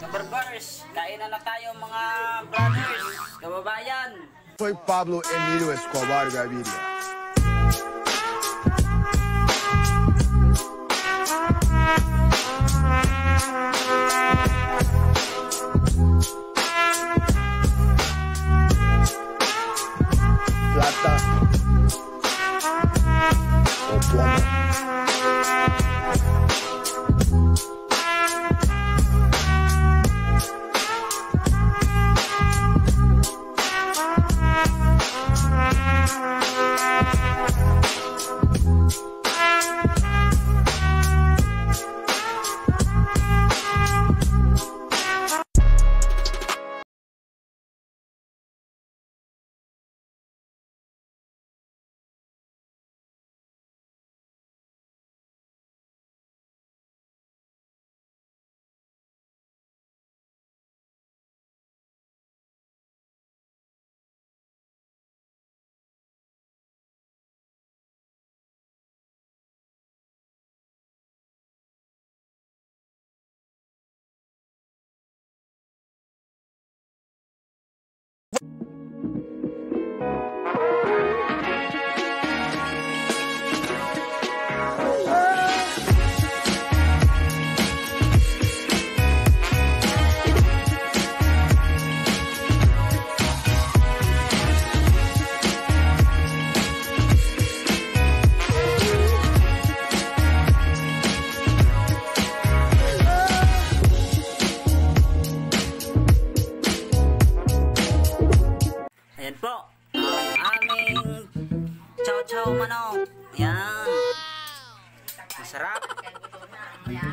Kabarbars, kainan na tayo mga brothers, kababayan. Soy Pablo Emilio Escobar Gaviria. Plata o plomo. Ayan po, ang aming chow-chow manok. Yan. Masarap.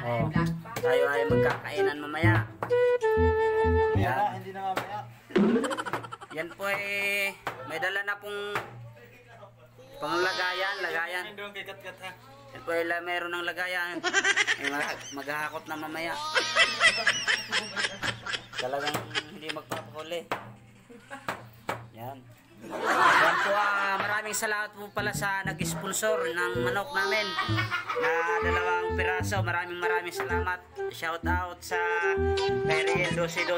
Oh, tayo ay magkakainan mamaya. Yan. Hindi na mamaya. Yan po ay may dala na pong lagayan. Yan po ay meron ng lagayan. Ay, maghahakot na mamaya. Talagang hindi magpapahuli. Yan. Yan po, maraming salamat po pala sa nag-sponsor ng manok namin na 2 piraso. Maraming salamat. Shout out sa Periel 1212.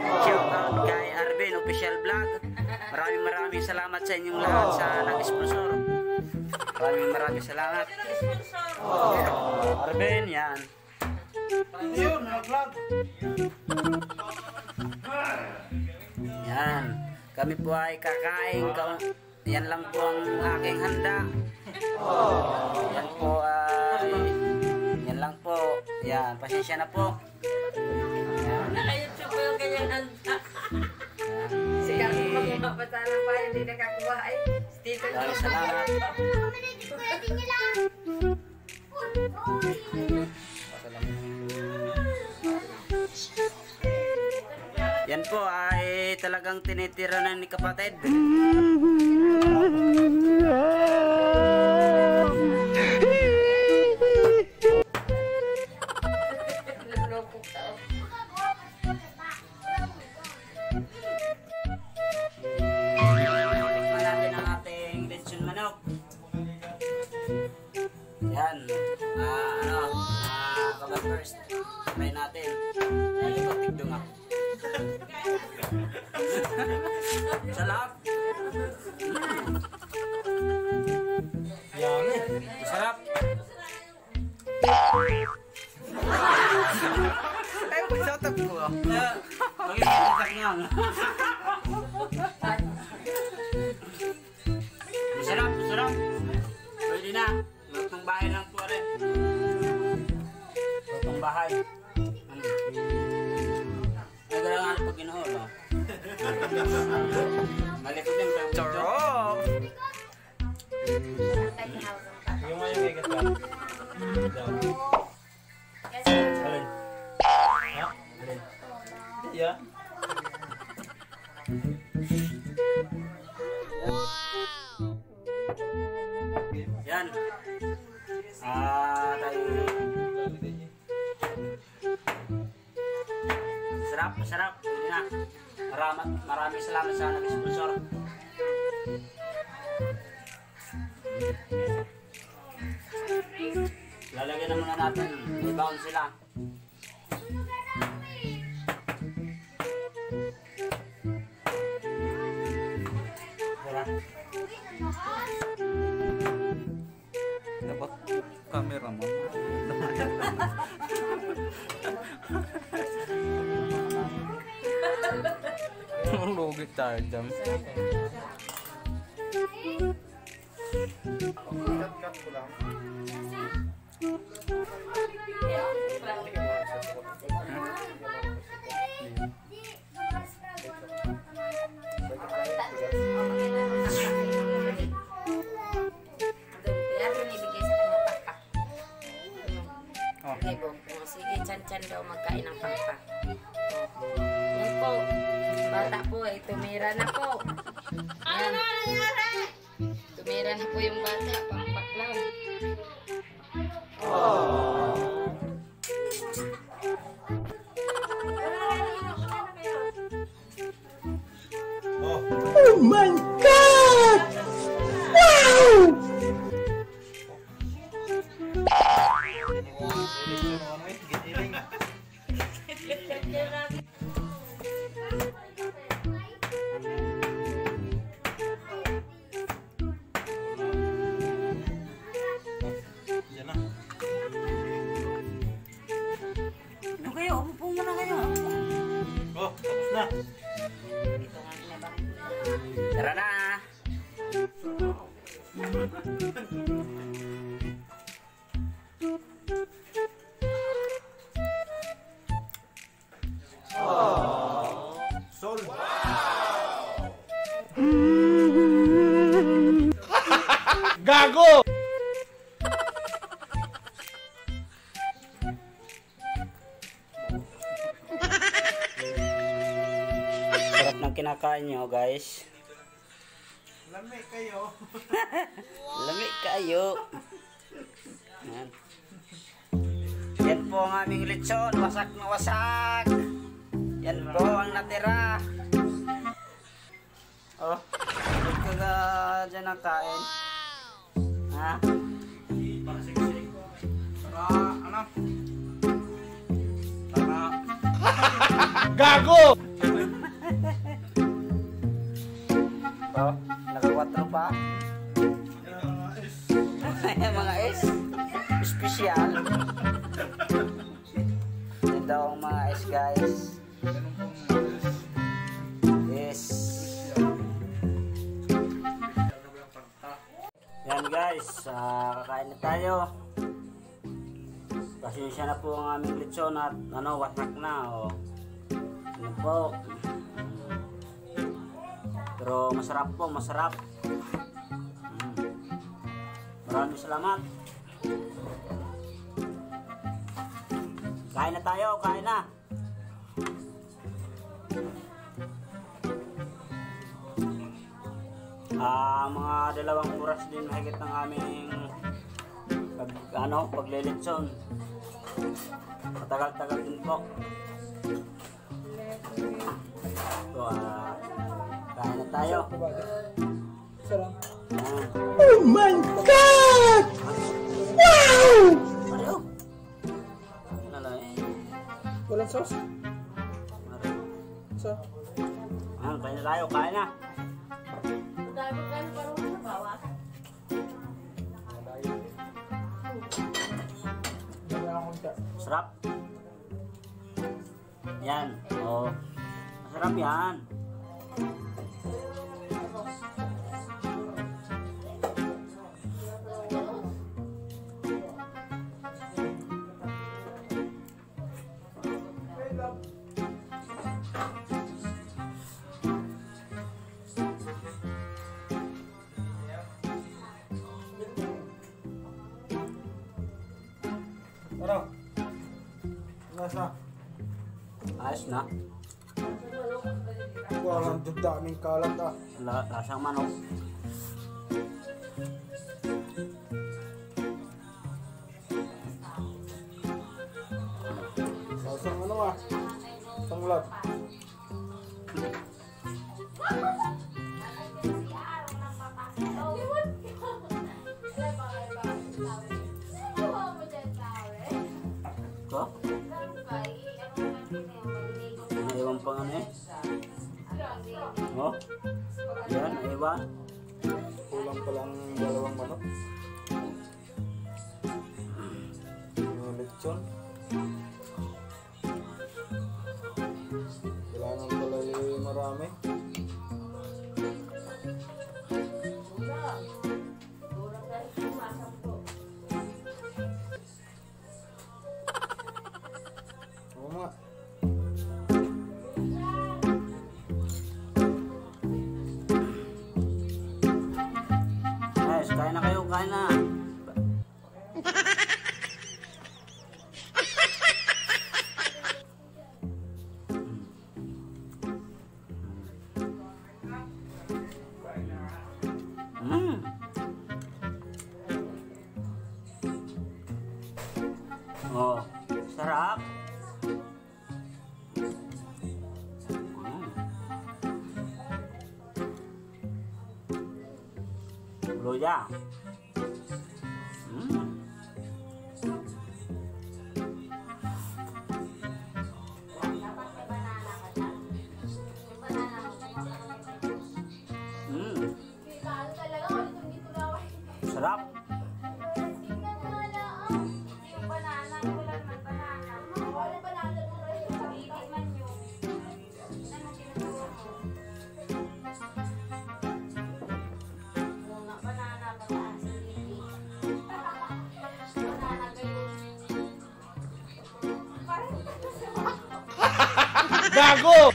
Shout out kay Arvin Official Vlog. Maraming salamat sa inyong lahat sa nag-sponsor. Maraming salamat. Arvin, yan. Yan. Kami po ay kakain. Yan lang po ang aking handa. Yan po ay... Yan lang po. Yan. Pasensya na po. Yan. Naka-YouTube po yung kanyang handa. Siya kung magpapatala pa, hindi nakakuha ay. Dito Maraming salamat. Yan po ay talagang tinitira na ni kapatid. Tikman natin ang ating lechon manok. Yan. Kabag first. Try natin. Tigdong ako. Sarap. Yummy. Sarap. Ay, pasatap ko. Mag-iisak lang. Masarap. Pwede na. Lutong bahay lang po rin. Lutong bahay. Nagalangan pag ginuhol. Malikot din. Charot! Yung nga yung ikat ka. Alin? Ha? Alin? Yeah. Yan. Masarap. Hindi na. Maraming salamat sa nag-sponsor. Lalagyan na muna natin. May baon sila. Lugi tayo dyan. Sige, chan-chan daw magkain ng pakpak. Yan po. Bata po eh. Tumira na po. Yan. Tumira na po yung bata. Pakpak lang. Oh my God! Wow! Ano kayo? Upo muna kayo. Oh, tapos na. Tara na. Gago! Sarap ng kinakain nyo, guys. Lamig kayo. Lamig kayo. Yan. Yan po ang aming lechon. Wasak na wasak. Yan po ang natira. Oh, huwag ka dyan ang kain. Ha? Para siksik. Para ano? Para Gago! Oh, naka-4 pa. Ayan mga S. Special. Yan daw ang mga S, guys. Yes. Yan guys, kakain na tayo. Pasensya na po ang aming lechon at wasak na. Oh. Yan po. Pero masarap po, masarap. Maraming salamat. Kain na tayo, kain na. Mga 2 oras din mahigit ng aming paglilitsyon. Matagal-tagal din po. So, kain na tayo. Oh my God! Wow! Ayaw. Nalay. Walang sauce? So? Kain na tayo, kain na. Sarap. Yan. Oh. Masarap yan. Ano? Nasa? Ayos na. Walang daming kalat ah. Lasang manok. Sasang ano ah. Sanglat. Ko? Naiwan pa nga eh. Oh. Yan, naiwan. Kulang pa lang 2 manok. Yung lechon. Kailangan pala marami. Oo nga. Guys, kain na kayo, kain na. Mm. Oh, sarap. Luya. Sarap. Gago!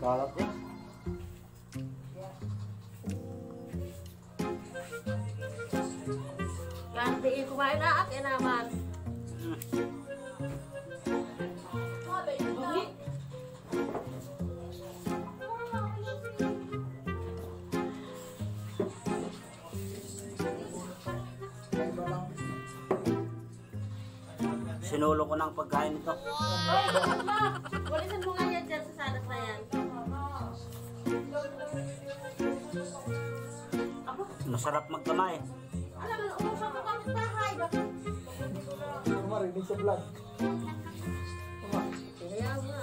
Sarap eh. Gantiin kumain na at naman. Sinulo ko ng pagkain ito. Walisan mo nga yan dyan sa salas na yan. Masarap magkamay. Alam mo, umusap ko kami sa bahay. Hindi ko marinig sa vlog. Kaya nga.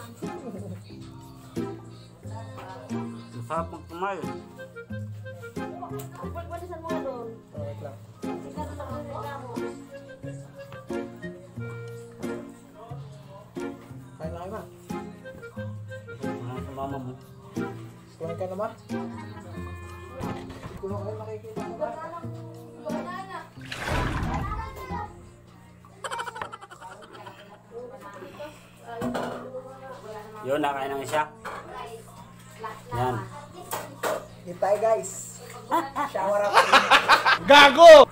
Masarap magkamay. Walisan mo nga doon. Wait lang. Siguro sa mga mo. Kain na kayo ma. Ano sa mama mo? Kumain ka na ma? Hindi ko na kayo nakikita mo ba? Yun, nakain ng isa. Yan. Dito tayo guys. Shower up. Gago!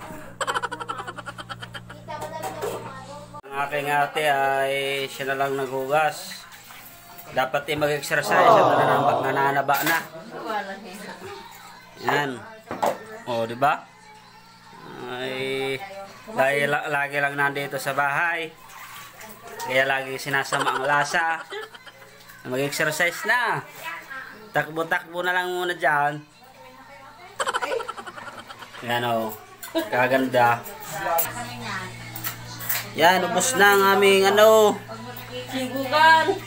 Ang aking ate ay siya na lang naghugas. Dapat mag-exercise siya na lang pag nananaba na. Yan. O, di ba? Ay, dahil lagi lang nandito sa bahay. Kaya lagi sinasama ang lasa. Mag-exercise na. Takbo-takbo na lang muna dyan. Yan o. Kaganda. Yan, ubos na ang aming ano. Sigugan.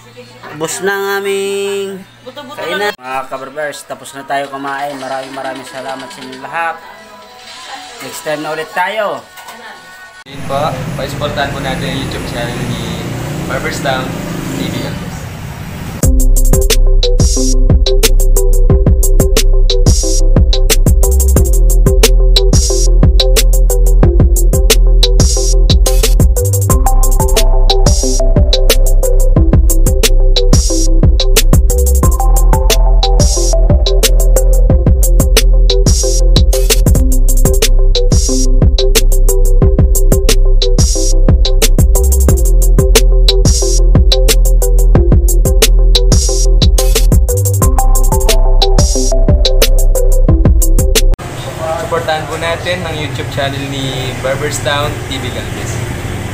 Ubos na ang aming Buto-buto kainan. Mga kabarbers, tapos na tayo kumain. Maraming salamat sa inyong lahat. Next time na ulit tayo. Yun po, pa-supportahan po natin yung YouTube channel ni Barberstown TV. Supportahan po natin ang YouTube channel ni Barberstown TV Galvez.